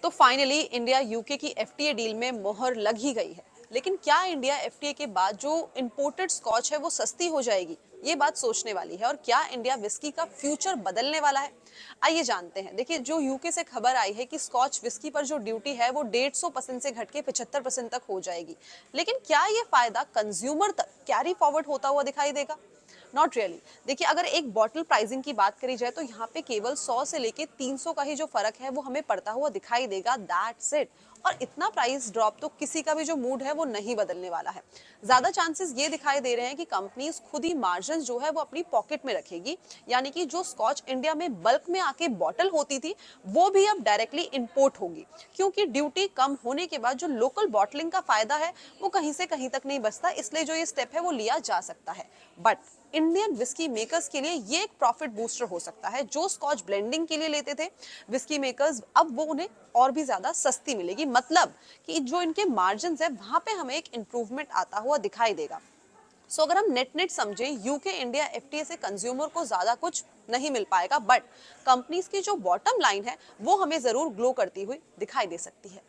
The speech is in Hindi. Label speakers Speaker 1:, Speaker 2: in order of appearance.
Speaker 1: तो फाइनली इंडिया यूके की एफटीए डील में मोहर लग ही गई है। लेकिन क्या इंडिया एफटीए के बाद जो इंपोर्टेड स्कॉच है वो सस्ती हो जाएगी? ये बात सोचने वाली है। और क्या इंडिया विस्की का फ्यूचर बदलने वाला है? आइए जानते हैं। देखिए, जो यूके से खबर आई है कि स्कॉच विस्की पर जो ड्यूटी है वो 150% से घट के 75% तक हो जाएगी। लेकिन क्या ये फायदा कंज्यूमर तक कैरी फॉरवर्ड होता हुआ दिखाई देगा? Not really. देखिए, अगर एक बॉटल प्राइसिंग की बात करी जाए तो यहाँ पे केवल 100 से लेके 300 का ही जो फर्क है वो हमें पड़ता हुआ दिखाई देगा, दैट्स इट। और इतना प्राइस ड्रॉप तो किसी का भी जो मूड है वो नहीं बदलने वाला है। ज्यादा चांसेस ये दिखाई दे रहे हैं कि कंपनीज खुद ही मार्जिन जो है वो अपनी पॉकेट में रखेगी। यानी कि जो स्कॉच इंडिया में बल्क में आके बॉटल होती थी वो भी अब डायरेक्टली इंपोर्ट होगी, क्योंकि ड्यूटी कम होने के बाद जो लोकल बॉटलिंग का फायदा है वो कहीं से कहीं तक नहीं बचता। इसलिए जो ये स्टेप है वो लिया जा सकता है। बट इंडियन विस्की मेकर्स के लिए ये एक प्रॉफिट बूस्टर हो सकता है। जो स्कॉच ब्लेंडिंग के लिए लेते थे विस्की मेकर्स, अब वो उन्हें और भी ज्यादा सस्ती मिलेगी। मतलब कि जो इनके मार्जिन है वहां पे हमें एक इंप्रूवमेंट आता हुआ दिखाई देगा। सो अगर हम नेट नेट समझे, यूके इंडिया एफटीए से कंज्यूमर को ज्यादा कुछ नहीं मिल पाएगा, बट कंपनीज की जो बॉटम लाइन है वो हमें जरूर ग्लो करती हुई दिखाई दे सकती है।